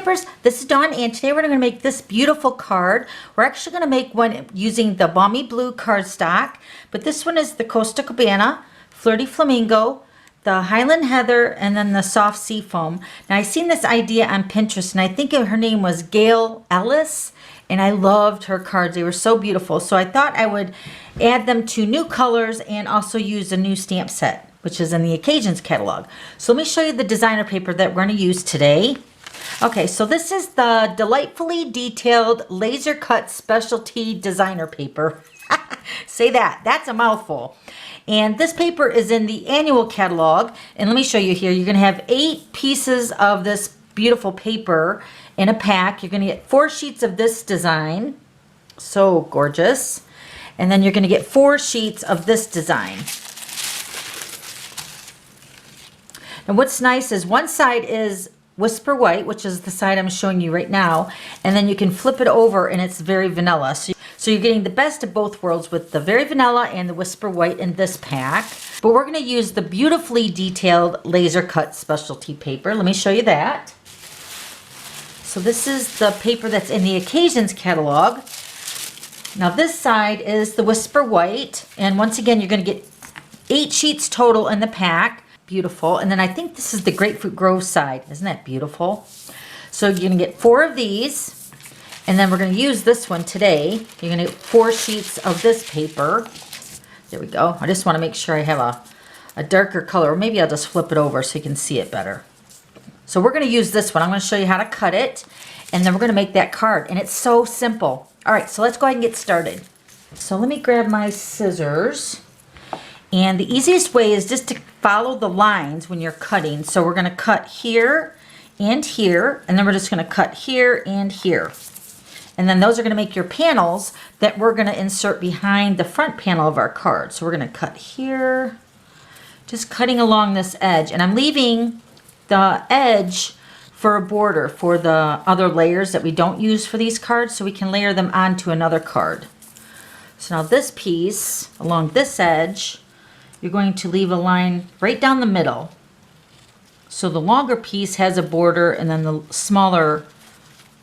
Stampers, this is Dawn, and today we're going to make this beautiful card. We're actually going to make one using the Balmy Blue cardstock, but this one is the Costa Cabana, Flirty Flamingo, the Highland Heather, and then the Soft Sea Foam. Now, I seen this idea on Pinterest, and I think her name was Gail Ellis, and I loved her cards. They were so beautiful, so I thought I would add them to new colors and also use a new stamp set, which is in the Occasions catalog. So let me show you the designer paper that we're going to use today. Okay, so this is the Delightfully Detailed Laser Cut Specialty Designer Paper. Say that, that's a mouthful. And this paper is in the annual catalog. And let me show you here, you're going to have 8 pieces of this beautiful paper in a pack. You're going to get 4 sheets of this design. So gorgeous. And then you're going to get 4 sheets of this design. And what's nice is one side is Whisper White, which is the side I'm showing you right now, and then you can flip it over and it's very vanilla. So you're getting the best of both worlds with the very vanilla and the Whisper White in this pack. But we're going to use the beautifully detailed laser cut specialty paper. Let me show you that. So this is the paper that's in the Occasions catalog. Now this side is the Whisper White, and once again you're going to get 8 sheets total in the pack. Beautiful. And then I think this is the Grapefruit Grove side. Isn't that beautiful? So you're going to get 4 of these, and then we're going to use this one today. You're going to get 4 sheets of this paper. There we go. I just want to make sure I have a darker color, or maybe I'll just flip it over so you can see it better. So we're going to use this one. I'm going to show you how to cut it, and then we're going to make that card, and it's so simple. All right, so let's go ahead and get started. So let me grab my scissors. And the easiest way is just to follow the lines when you're cutting. So we're going to cut here, and then we're just going to cut here and here. And then those are going to make your panels that we're going to insert behind the front panel of our card. So we're going to cut here, just cutting along this edge. And I'm leaving the edge for a border for the other layers that we don't use for these cards, so we can layer them onto another card. So now this piece along this edge, you're going to leave a line right down the middle. So the longer piece has a border, and then the smaller,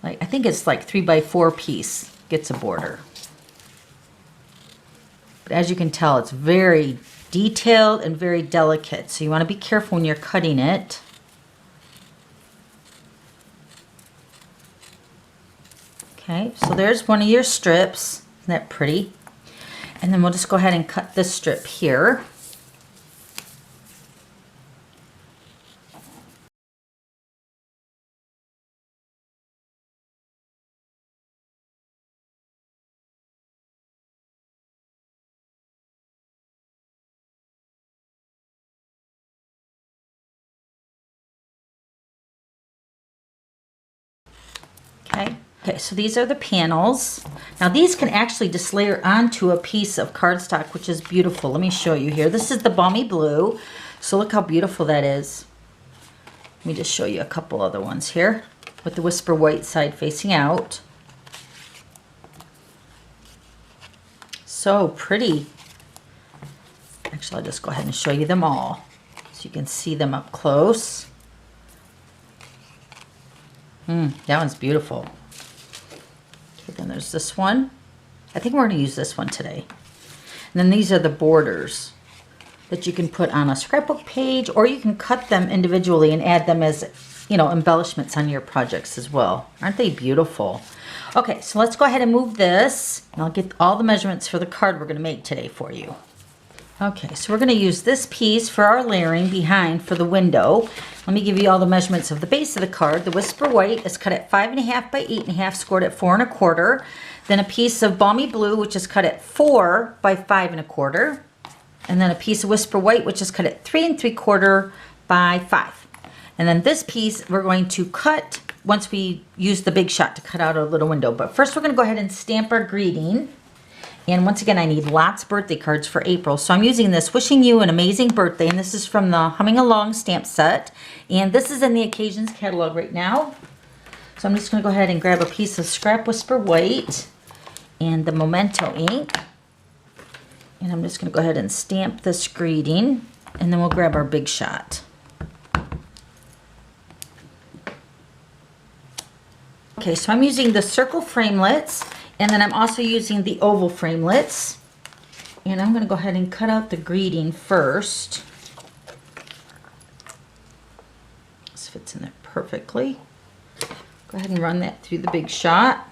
like I think it's like 3x4 piece, gets a border. But as you can tell, it's very detailed and very delicate. So you want to be careful when you're cutting it. Okay, so there's one of your strips. Isn't that pretty? And then we'll just go ahead and cut this strip here. Okay, so these are the panels. Now these can actually just layer onto a piece of cardstock, which is beautiful. Let me show you here. This is the Balmy Blue. So look how beautiful that is. Let me just show you a couple other ones here with the Whisper White side facing out. So pretty. Actually, I'll just go ahead and show you them all so you can see them up close. That one's beautiful. Okay, then there's this one. I think we're going to use this one today. And then these are the borders that you can put on a scrapbook page, or you can cut them individually and add them as, you know, embellishments on your projects as well. Aren't they beautiful? Okay, so let's go ahead and move this, and I'll get all the measurements for the card we're going to make today for you. Okay, so we're going to use this piece for our layering behind for the window. Let me give you all the measurements of the base of the card. The Whisper White is cut at 5.5 by 8.5, scored at 4.25. Then a piece of Balmy Blue, which is cut at 4 by 5.25. And then a piece of Whisper White, which is cut at 3.75 by 5. And then this piece we're going to cut once we use the Big Shot to cut out our little window. But first we're going to go ahead and stamp our greeting. And once again, I need lots of birthday cards for April. So I'm using this Wishing You an Amazing Birthday. And this is from the Humming Along stamp set. And this is in the Occasions catalog right now. So I'm just going to go ahead and grab a piece of Scrap Whisper White and the Memento ink. And I'm just going to go ahead and stamp this greeting. And then we'll grab our Big Shot. Okay, so I'm using the circle framelits, and then I'm also using the oval framelits. And I'm going to go ahead and cut out the greeting first. This fits in there perfectly. Go ahead and run that through the Big Shot.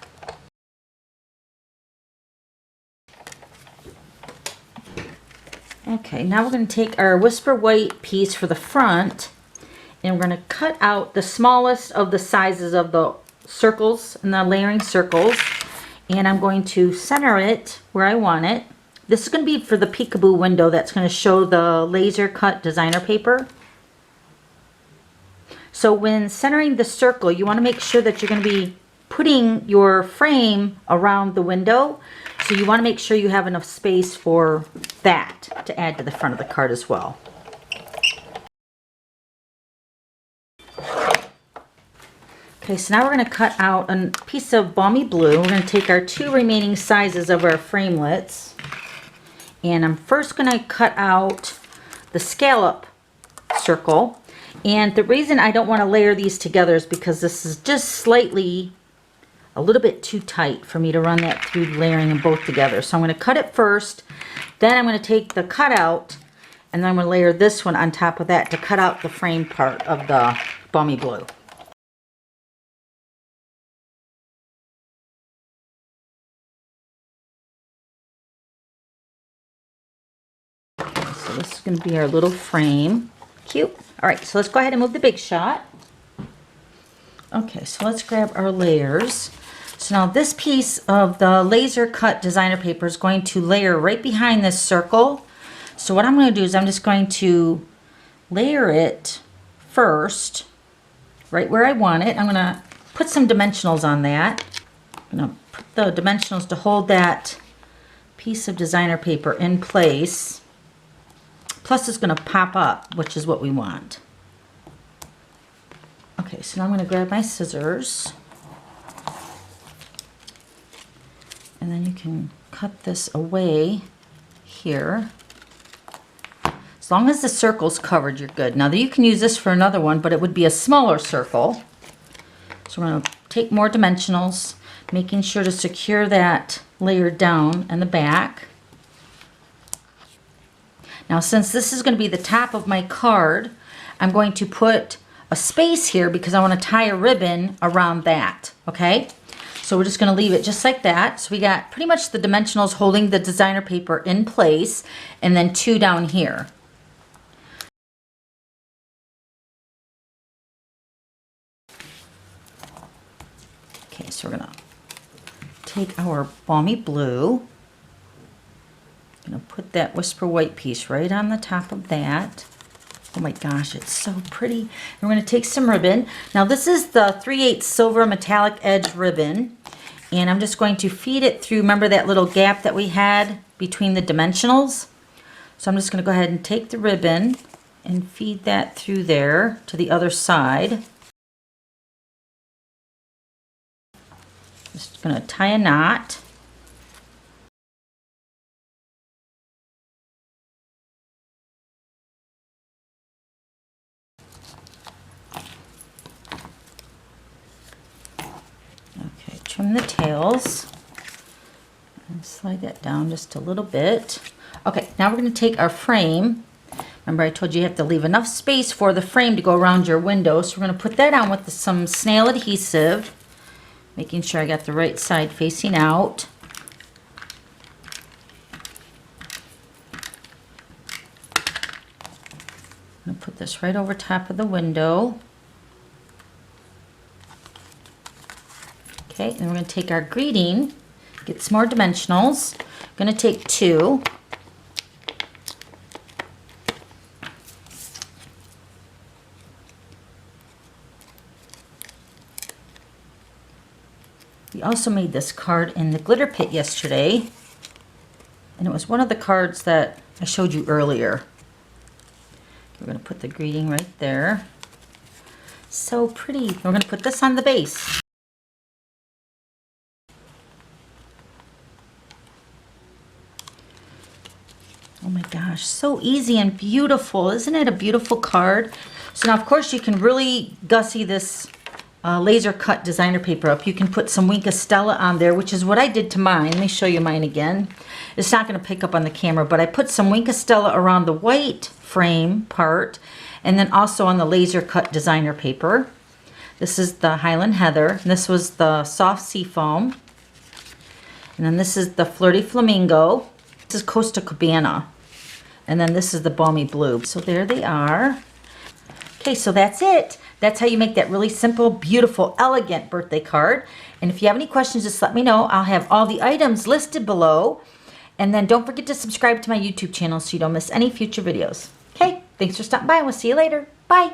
Okay, now we're going to take our Whisper White piece for the front, and we're going to cut out the smallest of the sizes of the circles and the layering circles, and I'm going to center it where I want it. This is going to be for the peekaboo window that's going to show the laser cut designer paper. So when centering the circle, you want to make sure that you're going to be putting your frame around the window. So you want to make sure you have enough space for that to add to the front of the card as well. Okay, so now we're going to cut out a piece of balmy blue. We're going to take our 2 remaining sizes of our framelits. And I'm first going to cut out the scallop circle. And the reason I don't want to layer these together is because this is just slightly a little bit too tight for me to run that through layering them both together. So I'm going to cut it first, then I'm going to take the cutout, and then I'm going to layer this one on top of that to cut out the frame part of the balmy blue. So this is going to be our little frame. Cute. All right, so let's go ahead and move the Big Shot. Okay, so let's grab our layers. So now this piece of the laser cut designer paper is going to layer right behind this circle. So what I'm going to do is I'm just going to layer it first, right where I want it. I'm going to put some dimensionals on that. I'm going to put the dimensionals to hold that piece of designer paper in place. Plus it's going to pop up, which is what we want. Okay, so now I'm going to grab my scissors. And then you can cut this away here. As long as the circle's covered, you're good. Now you can use this for another one, but it would be a smaller circle. So we're going to take more dimensionals, making sure to secure that layer down in the back. Now since this is going to be the top of my card, I'm going to put a space here because I want to tie a ribbon around that, okay? So we're just going to leave it just like that. So we got pretty much the dimensionals holding the designer paper in place, and then 2 down here. Okay, so we're going to take our balmy blue. I'm going to put that Whisper White piece right on the top of that. Oh my gosh, it's so pretty. And we're going to take some ribbon. Now this is the 3/8 silver metallic edge ribbon. And I'm just going to feed it through, remember that little gap that we had between the dimensionals? So I'm just going to go ahead and take the ribbon and feed that through there to the other side. Just going to tie a knot. Trim the tails and slide that down just a little bit. Okay, now we're going to take our frame. Remember I told you you have to leave enough space for the frame to go around your window. So we're going to put that on with some snail adhesive, making sure I got the right side facing out. I'm going to put this right over top of the window. Okay, and we're going to take our greeting, get some more dimensionals. I'm going to take 2. We also made this card in the glitter pit yesterday, and it was one of the cards that I showed you earlier. We're going to put the greeting right there. So pretty. We're going to put this on the base. Oh my gosh, so easy and beautiful. Isn't it a beautiful card? So now, of course, you can really gussy this laser cut designer paper up. You can put some Wink of Stella on there, which is what I did to mine. Let me show you mine again. It's not going to pick up on the camera, but I put some Wink of Stella around the white frame part, and then also on the laser cut designer paper. This is the Highland Heather, and this was the soft sea foam. And then this is the Flirty Flamingo. This is Costa Cabana. And then this is the Balmy Blue. So there they are. Okay, so that's it. That's how you make that really simple, beautiful, elegant birthday card. And if you have any questions, just let me know. I'll have all the items listed below. And then don't forget to subscribe to my YouTube channel so you don't miss any future videos. Okay, thanks for stopping by, and we'll see you later. Bye.